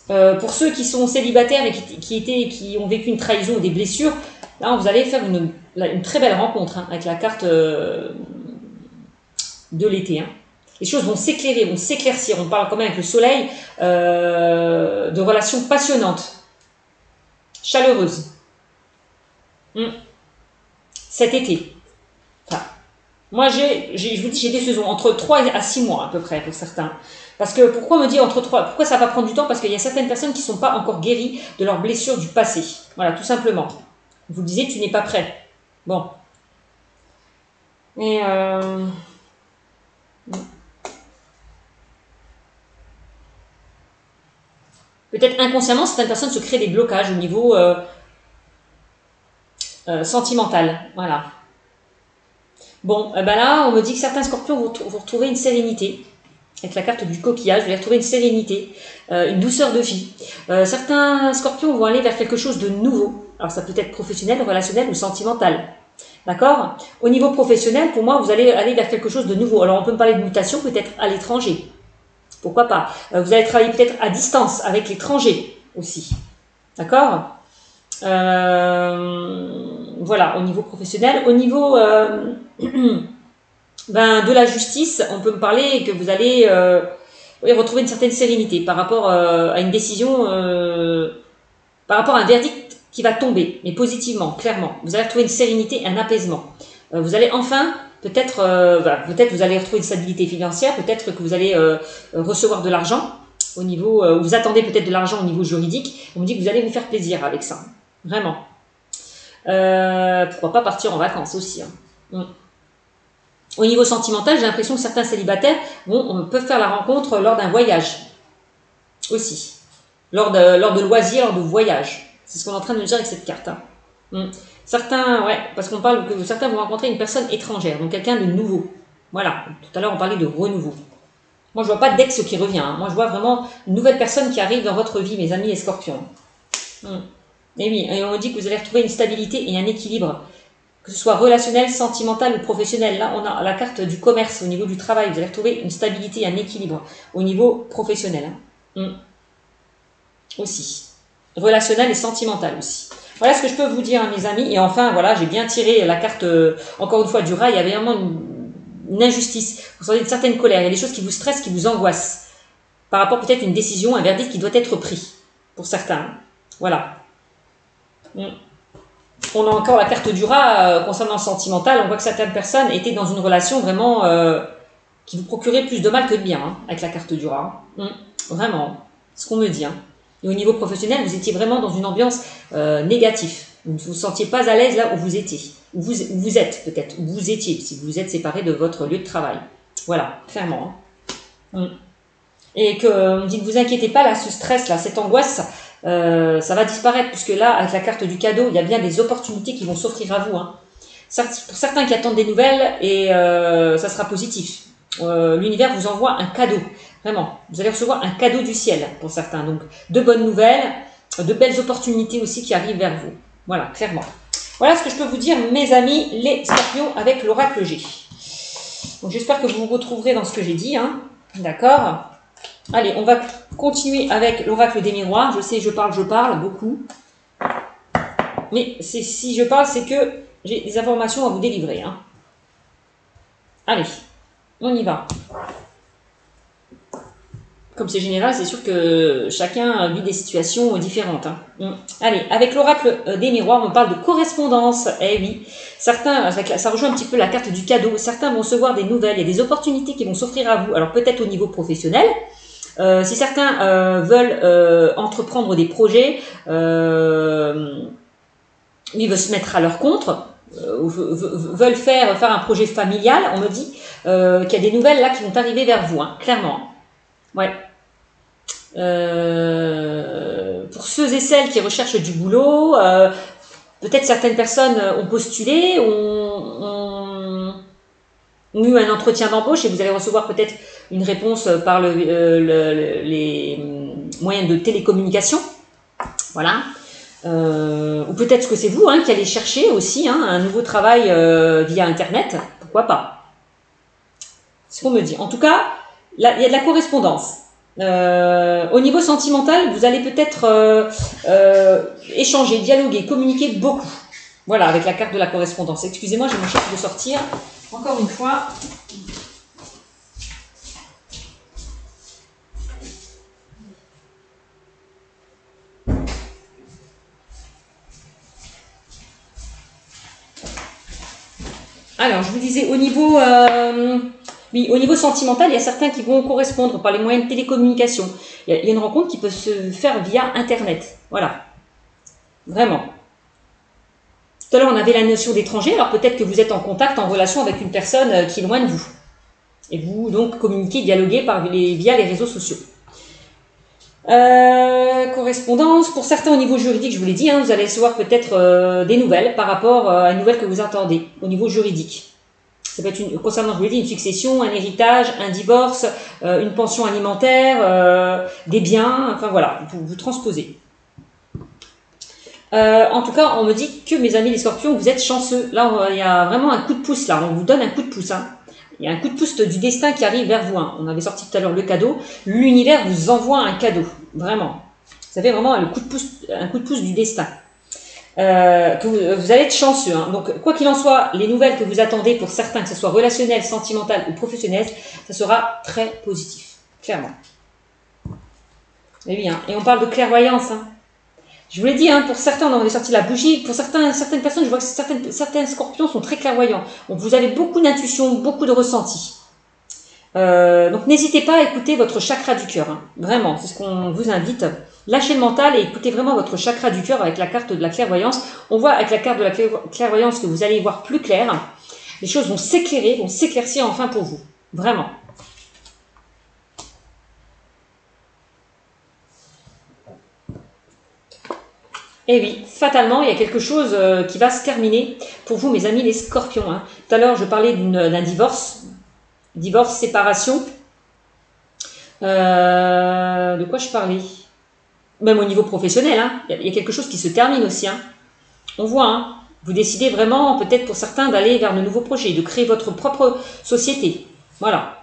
Pour ceux qui sont célibataires et qui ont vécu une trahison ou des blessures, là, vous allez faire une très belle rencontre avec la carte de l'été. Les choses vont s'éclairer, vont s'éclaircir. On parle quand même avec le soleil de relations passionnantes, chaleureuses. Cet été. Enfin, moi, je vous dis, j'ai des saisons entre 3 à 6 mois à peu près pour certains. Parce que pourquoi me dire entre 3? Pourquoi ça va prendre du temps? Parce qu'il y a certaines personnes qui ne sont pas encore guéries de leurs blessures du passé. Voilà, tout simplement. Vous disiez, tu n'es pas prêt. Bon. Et peut-être inconsciemment, certaines personnes se créent des blocages au niveau sentimental. Voilà. Bon, ben là, on me dit que certains scorpions vont retrouver une sérénité. avec la carte du coquillage, vous allez retrouver une sérénité, une douceur de vie. Certains scorpions vont aller vers quelque chose de nouveau. Alors ça peut être professionnel, relationnel ou sentimental. D'accord? Au niveau professionnel, pour moi, vous allez aller vers quelque chose de nouveau. Alors on peut me parler de mutation peut-être à l'étranger. Pourquoi pas? Vous allez travailler peut-être à distance avec l'étranger aussi. D'accord? Voilà, au niveau professionnel. Au niveau de la justice, on peut me parler que vous allez retrouver une certaine sérénité par rapport à une décision, par rapport à un verdict qui va tomber, mais positivement, clairement. Vous allez retrouver une sérénité, un apaisement. Vous allez enfin, peut-être vous allez retrouver une stabilité financière, peut-être que vous allez recevoir de l'argent au niveau, vous attendez peut-être de l'argent au niveau juridique. On me dit que vous allez vous faire plaisir avec ça, vraiment. Pourquoi pas partir en vacances aussi, hein. Au niveau sentimental, j'ai l'impression que certains célibataires peuvent faire la rencontre lors d'un voyage aussi, lors de loisirs, lors de voyages. C'est ce qu'on est en train de me dire avec cette carte, hein. Certains, ouais, parce qu'on parle que certains vont rencontrer une personne étrangère, donc quelqu'un de nouveau. Voilà, tout à l'heure on parlait de renouveau. Moi je vois pas d'ex qui revient, hein. Moi je vois vraiment une nouvelle personne qui arrive dans votre vie, mes amis les scorpions. Et oui, et on dit que vous allez retrouver une stabilité et un équilibre, que ce soit relationnel, sentimental ou professionnel. Là, on a la carte du commerce au niveau du travail. Vous allez retrouver une stabilité et un équilibre au niveau professionnel, hein. Aussi. Relationnel et sentimental aussi. Voilà ce que je peux vous dire, hein, mes amis. Et enfin, voilà, j'ai bien tiré la carte, encore une fois, du rat. Il y avait vraiment une injustice. Vous sentez une certaine colère. Il y a des choses qui vous stressent, qui vous angoissent. Par rapport peut-être à une décision, un verdict qui doit être pris. Pour certains, hein. Voilà. On a encore la carte du rat concernant le sentimental. On voit que certaines personnes étaient dans une relation vraiment qui vous procurait plus de mal que de bien, hein, avec la carte du rat. Vraiment, c'est ce qu'on me dit, hein. Et au niveau professionnel, vous étiez vraiment dans une ambiance négative. Vous ne vous sentiez pas à l'aise là où vous étiez. Où vous êtes peut-être, où vous étiez, si vous êtes séparé de votre lieu de travail. Voilà, clairement, hein. Et que on dit ne vous inquiétez pas, là, ce stress, là, cette angoisse, ça va disparaître, puisque là, avec la carte du cadeau, il y a bien des opportunités qui vont s'offrir à vous, hein. Pour certains qui attendent des nouvelles, et ça sera positif. L'univers vous envoie un cadeau, vraiment. Vous allez recevoir un cadeau du ciel pour certains. Donc, de bonnes nouvelles, de belles opportunités aussi qui arrivent vers vous. Voilà, clairement. Voilà ce que je peux vous dire, mes amis, les scorpions, avec l'oracle G. Donc, j'espère que vous vous retrouverez dans ce que j'ai dit, hein. D'accord? Allez, on va continuer avec l'oracle des miroirs. Je sais, je parle beaucoup. Mais si je parle, c'est que j'ai des informations à vous délivrer, hein. Allez, on y va. Comme c'est général, c'est sûr que chacun vit des situations différentes, hein. Allez, avec l'oracle des miroirs, on parle de correspondance. Eh oui, certains, ça rejoint un petit peu la carte du cadeau. Certains vont recevoir des nouvelles, il y a des opportunités qui vont s'offrir à vous. Alors peut-être au niveau professionnel. Si certains veulent entreprendre des projets, ils veulent se mettre à leur compte, veulent faire un projet familial, on me dit qu'il y a des nouvelles là qui vont arriver vers vous, hein, clairement. Ouais. Pour ceux et celles qui recherchent du boulot, peut-être certaines personnes ont postulé, ont eu un entretien d'embauche et vous allez recevoir peut-être une réponse par les moyens de télécommunication. Voilà. Ou peut-être que c'est vous, hein, qui allez chercher aussi, hein, un nouveau travail via Internet. Pourquoi pas? C'est ce qu'on me dit. En tout cas, là, il y a de la correspondance. Au niveau sentimental, vous allez peut-être échanger, dialoguer, communiquer beaucoup. Voilà, avec la carte de la correspondance. Excusez-moi, j'ai mon chef de sortir. Encore une fois. Alors, je vous disais, au niveau sentimental, il y a certains qui vont correspondre par les moyens de télécommunication. Il y a une rencontre qui peut se faire via Internet. Voilà. Vraiment. Tout à l'heure, on avait la notion d'étranger. Alors, peut-être que vous êtes en contact, en relation avec une personne qui est loin de vous. Et vous, donc, communiquez, dialoguez via les réseaux sociaux. Correspondance. Pour certains, au niveau juridique, je vous l'ai dit, hein, vous allez recevoir peut-être des nouvelles par rapport à une nouvelle que vous attendez au niveau juridique. Ça peut être concernant, je vous l'ai dit, une succession, un héritage, un divorce, une pension alimentaire, des biens, enfin voilà, vous transposez. En tout cas, on me dit que mes amis les scorpions, vous êtes chanceux. Là, il y a vraiment un coup de pouce, là, on vous donne un coup de pouce. Hein. Il y a un coup de pouce du destin qui arrive vers vous. Hein. On avait sorti tout à l'heure le cadeau. L'univers vous envoie un cadeau, vraiment. Ça fait vraiment un coup de pouce du destin. Que vous allez être chanceux. Hein. Donc, quoi qu'il en soit, les nouvelles que vous attendez pour certains, que ce soit relationnel, sentimental ou professionnel, ça sera très positif, clairement. Et oui, hein. Et on parle de clairvoyance. Hein. Je vous l'ai dit, hein, pour certains, on avait sorti la bougie. Pour certaines personnes, je vois que certains scorpions sont très clairvoyants. Donc, vous avez beaucoup d'intuition, beaucoup de ressenti. Donc, n'hésitez pas à écouter votre chakra du cœur. Hein. Vraiment, c'est ce qu'on vous invite. Lâchez le mental et écoutez vraiment votre chakra du cœur avec la carte de la clairvoyance. On voit avec la carte de la clairvoyance que vous allez y voir plus clair. Les choses vont s'éclairer, vont s'éclaircir enfin pour vous. Vraiment. Et oui, fatalement, il y a quelque chose qui va se terminer pour vous, mes amis les scorpions. Hein. Tout à l'heure, je parlais d'un divorce. Divorce, séparation. De quoi je parlais? Même au niveau professionnel, hein. Il y a quelque chose qui se termine aussi. Hein. On voit, hein. Vous décidez vraiment, peut-être pour certains, d'aller vers de nouveaux projets, de créer votre propre société. Voilà.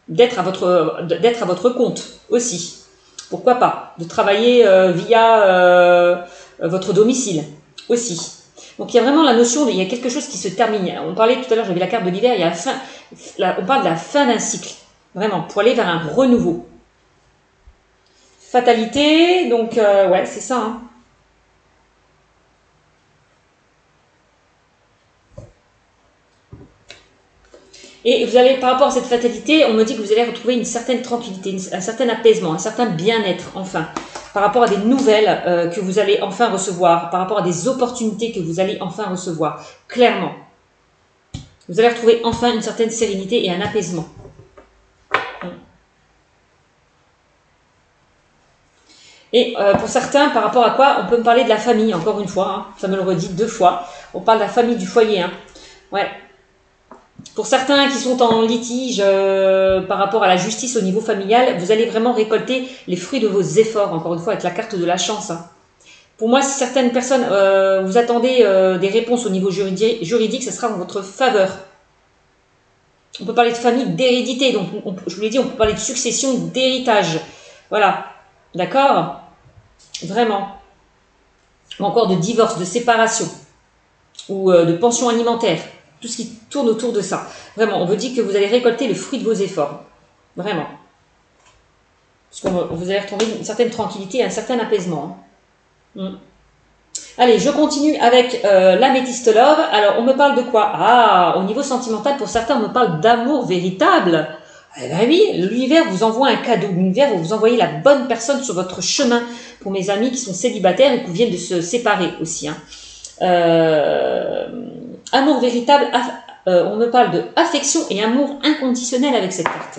D'être à votre compte aussi. Pourquoi pas? De travailler via votre domicile aussi. Donc il y a vraiment la notion, il y a quelque chose qui se termine. On parlait tout à l'heure, j'avais la carte de l'hiver, il y a on parle de la fin d'un cycle. Vraiment, pour aller vers un renouveau. Fatalité, donc ouais, c'est ça. Hein. Et vous allez, par rapport à cette fatalité, on me dit que vous allez retrouver une certaine tranquillité, un certain apaisement, un certain bien-être, enfin, par rapport à des nouvelles que vous allez enfin recevoir, par rapport à des opportunités que vous allez enfin recevoir, clairement. Vous allez retrouver enfin une certaine sérénité et un apaisement. Et pour certains, par rapport à quoi, on peut me parler de la famille, encore une fois, hein, ça me le redit 2 fois, on parle de la famille du foyer. Hein. Ouais. Pour certains qui sont en litige par rapport à la justice au niveau familial, vous allez vraiment récolter les fruits de vos efforts, encore une fois, avec la carte de la chance. Hein. Pour moi, si certaines personnes, vous attendez des réponses au niveau juridique, ce sera en votre faveur. On peut parler de famille, d'hérédité, donc je vous l'ai dit, on peut parler de succession, d'héritage. Voilà, d'accord? Vraiment. Ou encore de divorce, de séparation, ou de pension alimentaire. Tout ce qui tourne autour de ça. Vraiment, on vous dit que vous allez récolter le fruit de vos efforts. Vraiment. Parce que vous allez retrouver une certaine tranquillité et un certain apaisement. Hein. Allez, je continue avec l'améthyste love. Alors, on me parle de quoi? Ah, au niveau sentimental, pour certains, on me parle d'amour véritable. Eh bien oui, l'univers vous envoie un cadeau. L'univers va vous envoyer la bonne personne sur votre chemin. Pour mes amis qui sont célibataires et qui viennent de se séparer aussi. Hein. Amour véritable, on me parle de affection et amour inconditionnel avec cette carte.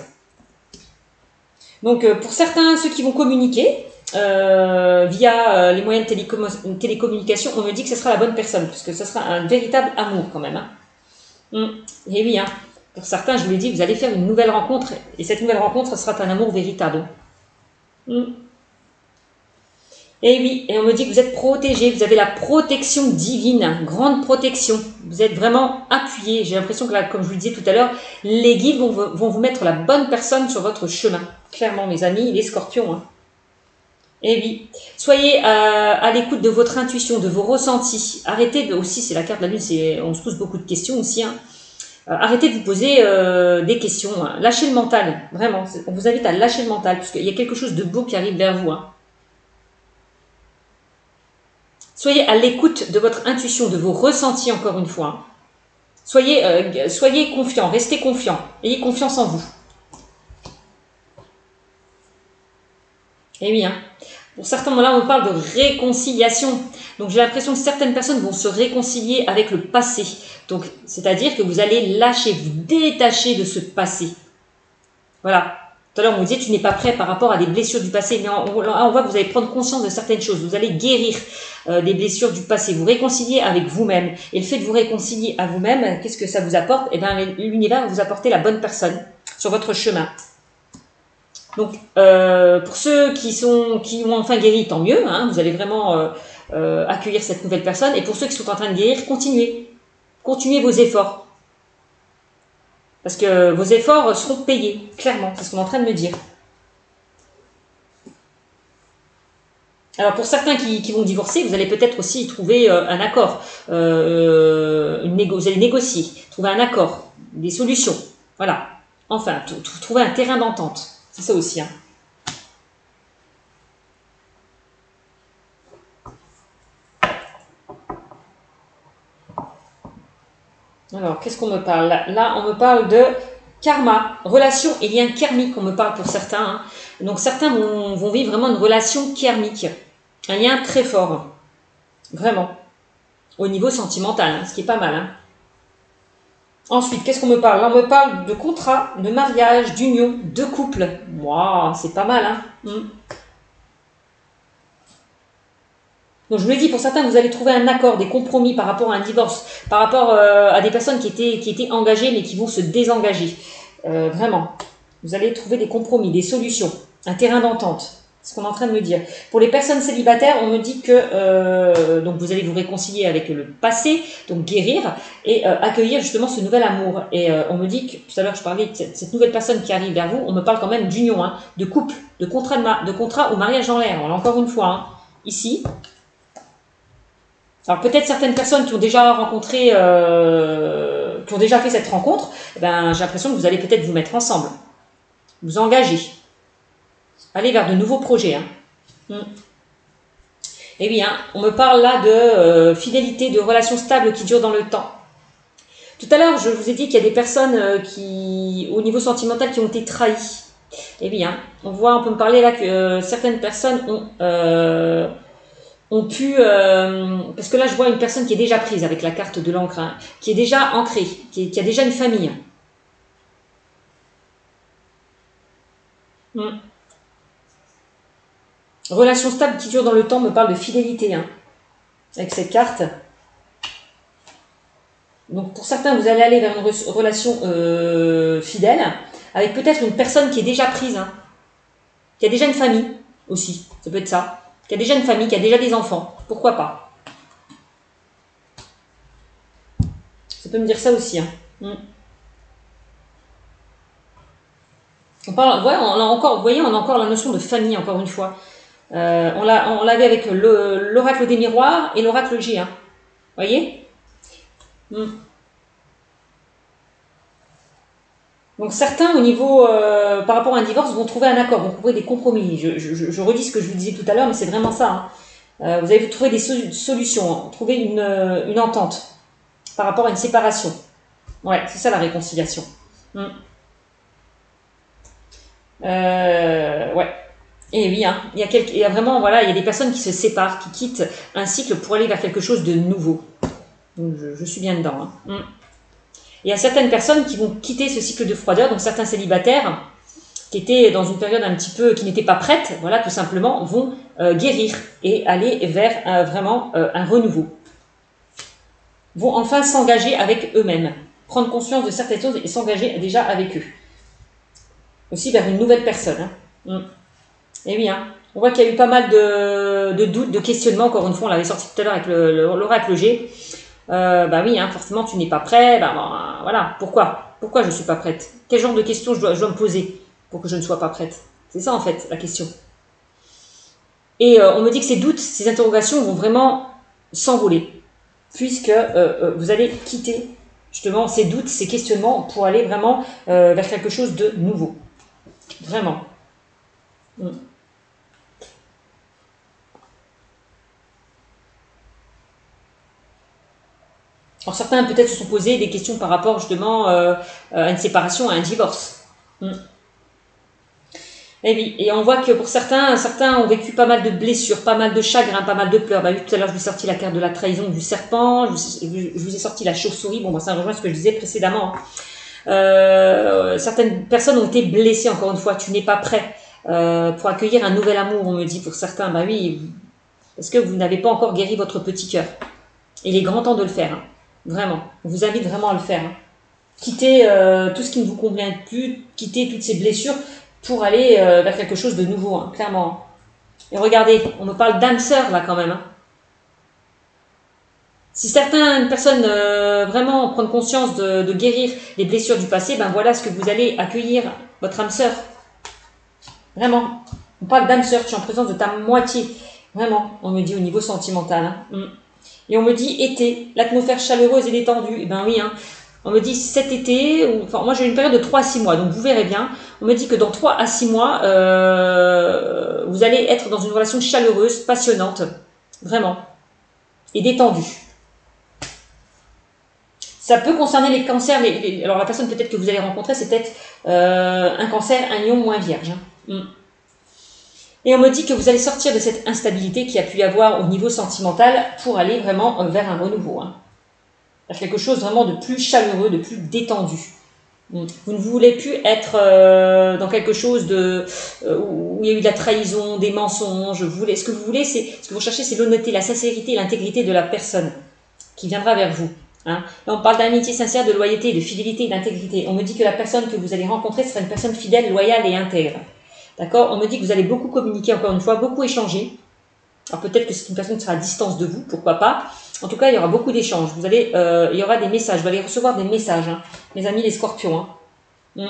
Donc, pour certains, ceux qui vont communiquer via les moyens de télécommunication, on me dit que ce sera la bonne personne, parce que ce sera un véritable amour quand même. Hein. Et oui, hein. Pour certains, je vous l'ai dit, vous allez faire une nouvelle rencontre, et cette nouvelle rencontre sera un amour véritable. Et oui, et on me dit que vous êtes protégé, vous avez la protection divine, grande protection. Vous êtes vraiment appuyé. J'ai l'impression que, là, comme je vous le disais tout à l'heure, les guides vont vous mettre la bonne personne sur votre chemin. Clairement, mes amis, les scorpions. Hein. Et oui, soyez à l'écoute de votre intuition, de vos ressentis. Arrêtez aussi, c'est la carte de la lune, on se pose beaucoup de questions aussi. Hein. Arrêtez de vous poser des questions. Hein. Lâchez le mental, vraiment. On vous invite à lâcher le mental, parce qu'il y a quelque chose de beau qui arrive vers vous. Hein. Soyez à l'écoute de votre intuition, de vos ressentis, encore une fois. Hein. Soyez confiants, restez confiants. Ayez confiance en vous. Et oui, hein. Pour certains moments-là, on parle de réconciliation. Donc, j'ai l'impression que certaines personnes vont se réconcilier avec le passé. Donc, c'est-à-dire que vous allez lâcher, vous détacher de ce passé. Voilà. Tout à l'heure, on vous disait, tu n'es pas prêt par rapport à des blessures du passé. Mais on voit que vous allez prendre conscience de certaines choses. Vous allez guérir des blessures du passé. Vous réconcilier avec vous-même. Et le fait de vous réconcilier à vous-même, qu'est-ce que ça vous apporte? Eh bien, l'univers va vous apporter la bonne personne sur votre chemin. Donc, pour ceux qui ont enfin guéri, tant mieux. Hein, vous allez vraiment accueillir cette nouvelle personne. Et pour ceux qui sont en train de guérir, continuez. Continuez vos efforts. Parce que vos efforts seront payés, clairement. C'est ce qu'on est en train de me dire. Alors, pour certains qui vont divorcer, vous allez peut-être aussi trouver un accord. Vous allez négocier, trouver un accord, des solutions. Voilà. Enfin, trouver un terrain d'entente. C'est ça aussi. Hein. Alors, qu'est-ce qu'on me parle? Là, on me parle de karma, relation et lien karmique, on me parle pour certains. Hein. Donc, certains vont vivre vraiment une relation karmique, un lien très fort, vraiment, au niveau sentimental, hein, ce qui est pas mal. Hein. Ensuite, qu'est-ce qu'on me parle? Là, on me parle de contrat, de mariage, d'union, de couple. Waouh, c'est pas mal. Hein. Donc je me dis, pour certains, vous allez trouver un accord, des compromis par rapport à un divorce, par rapport à des personnes qui étaient engagées mais qui vont se désengager. Vraiment. Vous allez trouver des compromis, des solutions, un terrain d'entente. C'est ce qu'on est en train de me dire. Pour les personnes célibataires, on me dit que donc vous allez vous réconcilier avec le passé, donc guérir et accueillir justement ce nouvel amour. Et on me dit que, tout à l'heure je parlais de cette nouvelle personne qui arrive vers vous, on me parle quand même d'union, hein, de couple, de contrat ou mariage en l'air. Encore une fois, hein, ici. Alors peut-être certaines personnes qui ont déjà rencontré, qui ont déjà fait cette rencontre, ben, j'ai l'impression que vous allez peut-être vous mettre ensemble, vous engager, aller vers de nouveaux projets. Hein. Et oui, hein, on me parle là de fidélité, de relations stables qui durent dans le temps. Tout à l'heure, je vous ai dit qu'il y a des personnes qui, au niveau sentimental, qui ont été trahies. Et oui, hein, on peut me parler là que certaines personnes ont pu, parce que là je vois une personne qui est déjà prise avec la carte de l'encre, hein, qui est déjà ancrée, qui a déjà une famille. Relation stable qui dure dans le temps, me parle de fidélité, hein, avec cette carte. Donc pour certains, vous allez aller vers une relation fidèle, avec peut-être une personne qui est déjà prise, hein, qui a déjà une famille aussi, ça peut être ça. Qui a déjà une famille, qui a déjà des enfants. Pourquoi pas? Ça peut me dire ça aussi. Hein. On parle, ouais, on a encore, vous voyez, on a encore la notion de famille, encore une fois. On l'avait avec l'oracle des miroirs et l'oracle G. Hein. Vous voyez? Donc certains, au niveau, par rapport à un divorce, vont trouver un accord, vont trouver des compromis. Je redis ce que je vous disais tout à l'heure, mais c'est vraiment ça. Hein. Vous allez trouver des solutions, trouver une entente par rapport à une séparation. Ouais, c'est ça la réconciliation. Ouais. Et oui, hein, il y a vraiment, voilà, il y a des personnes qui se séparent, qui quittent un cycle pour aller vers quelque chose de nouveau. Donc je suis bien dedans. Hein. Il y a certaines personnes qui vont quitter ce cycle de froideur, donc certains célibataires qui étaient dans une période un petit peu, qui n'étaient pas prêtes, voilà, tout simplement, vont guérir et aller vers vraiment un renouveau. Vont enfin s'engager avec eux-mêmes, prendre conscience de certaines choses et s'engager déjà avec eux. Aussi vers une nouvelle personne. Hein. Et oui, hein, on voit qu'il y a eu pas mal de doutes, de questionnements, encore une fois, on l'avait sorti tout à l'heure avec l'oracle G. Bah oui, hein, forcément tu n'es pas prêt, voilà, pourquoi je ne suis pas prête? Quel genre de questions je dois me poser pour que je ne sois pas prête? C'est ça en fait la question. Et on me dit que ces doutes, ces interrogations vont vraiment s'envoler, puisque vous allez quitter justement ces doutes, ces questionnements pour aller vraiment vers quelque chose de nouveau. Vraiment. Alors certains peut-être se sont posés des questions par rapport justement à une séparation, à un divorce. Et oui, et on voit que pour certains ont vécu pas mal de blessures, pas mal de chagrins, pas mal de pleurs. Bah, tout à l'heure, je vous ai sorti la carte de la trahison du serpent, je vous ai sorti la chauve-souris. Bon, ça rejoint ce que je disais précédemment. certaines personnes ont été blessées, encore une fois. Tu n'es pas prêt pour accueillir un nouvel amour, on me dit pour certains. Bah oui, parce que vous n'avez pas encore guéri votre petit cœur. Il est grand temps de le faire, hein. Vraiment. On vous invite vraiment à le faire, hein. Quittez tout ce qui ne vous convient plus, quittez toutes ces blessures pour aller vers quelque chose de nouveau, hein, clairement. Et regardez, on me parle d'âme sœur là quand même, hein. Si certaines personnes vraiment prennent conscience de guérir les blessures du passé, ben voilà ce que vous allez accueillir, votre âme sœur. Vraiment. On parle d'âme sœur, tu es en présence de ta moitié. Vraiment, on me dit au niveau sentimental, hein. Et on me dit été, l'atmosphère chaleureuse et détendue. Eh ben oui, hein. On me dit cet été, enfin moi j'ai une période de 3 à 6 mois, donc vous verrez bien. On me dit que dans 3 à 6 mois, vous allez être dans une relation chaleureuse, passionnante, vraiment, et détendue. Ça peut concerner les cancers. Alors la personne peut-être que vous allez rencontrer, c'est peut-être un cancer, un lion ou un vierge, hein. Et on me dit que vous allez sortir de cette instabilité qu'il y a pu y avoir au niveau sentimental pour aller vraiment vers un renouveau, hein. Vers quelque chose vraiment de plus chaleureux, de plus détendu. Vous ne voulez plus être dans quelque chose où il y a eu de la trahison, des mensonges. Ce que vous recherchez, c'est l'honnêteté, la sincérité et l'intégrité de la personne qui viendra vers vous, hein. Là, on parle d'amitié sincère, de loyauté, de fidélité et d'intégrité. On me dit que la personne que vous allez rencontrer sera une personne fidèle, loyale et intègre. D'accord? On me dit que vous allez beaucoup communiquer, encore une fois, beaucoup échanger. Alors peut-être que c'est une personne qui sera à distance de vous, pourquoi pas. En tout cas, il y aura beaucoup d'échanges. Il y aura des messages. Vous allez recevoir des messages, hein, mes amis les scorpions, hein.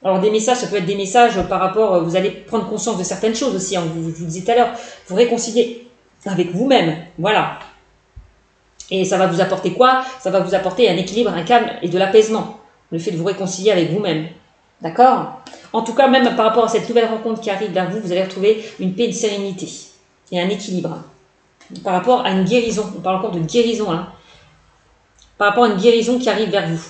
Alors des messages, ça peut être des messages par rapport, vous allez prendre conscience de certaines choses aussi, hein, je vous disais tout à l'heure, vous réconcilier avec vous-même, voilà. Et ça va vous apporter quoi? Ça va vous apporter un équilibre, un calme et de l'apaisement. Le fait de vous réconcilier avec vous-même. D'accord? En tout cas, même par rapport à cette nouvelle rencontre qui arrive vers vous, vous allez retrouver une paix, une sérénité et un équilibre. Par rapport à une guérison, on parle encore de guérison, hein. Par rapport à une guérison qui arrive vers vous.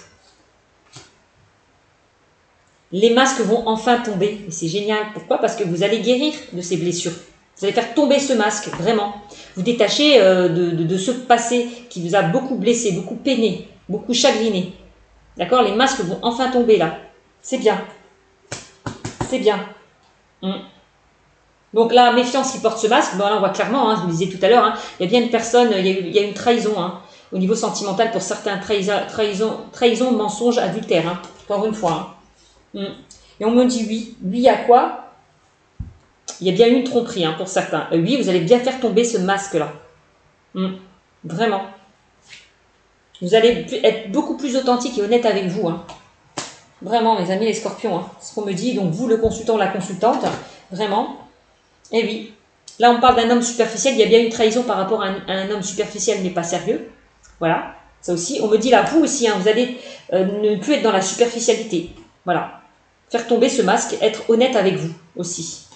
Les masques vont enfin tomber. Et c'est génial. Pourquoi? Parce que vous allez guérir de ces blessures. Vous allez faire tomber ce masque, vraiment. Vous détachez de ce passé qui vous a beaucoup blessé, beaucoup peiné, beaucoup chagriné. D'accord? Les masques vont enfin tomber là. C'est bien. C'est bien. Donc la méfiance qui porte ce masque, ben là on voit clairement, hein, je vous le disais tout à l'heure, hein, il y a bien une personne, il y a une trahison, hein, au niveau sentimental pour certains, trahison, mensonge, adultère, hein, encore une fois, hein. Et on me dit oui. Oui à quoi? Il y a bien eu une tromperie, hein, pour certains. Oui, vous allez bien faire tomber ce masque-là. Vraiment. Vous allez être beaucoup plus authentique et honnête avec vous, hein. Vraiment, mes amis les scorpions, hein, c'est ce qu'on me dit. Donc vous, le consultant ou la consultante, vraiment. Et oui, là on parle d'un homme superficiel, il y a bien une trahison par rapport à un homme superficiel mais pas sérieux. Voilà, ça aussi. On me dit là, vous aussi, hein, vous allez ne plus être dans la superficialité. Voilà, faire tomber ce masque, être honnête avec vous aussi.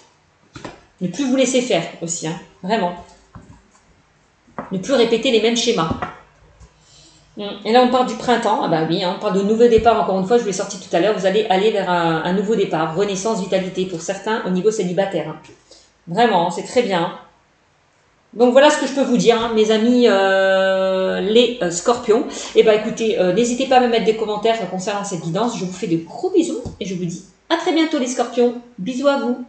Ne plus vous laisser faire aussi, hein, vraiment. Ne plus répéter les mêmes schémas. Et là on parle du printemps, ah bah oui, hein, on parle de nouveau départ, encore une fois, je vous l'ai sorti tout à l'heure, vous allez aller vers un nouveau départ, renaissance, vitalité pour certains au niveau célibataire, hein. Vraiment, c'est très bien. Donc voilà ce que je peux vous dire, hein, mes amis les scorpions. Et bah écoutez, n'hésitez pas à me mettre des commentaires concernant cette guidance. Je vous fais de gros bisous et je vous dis à très bientôt les scorpions. Bisous à vous.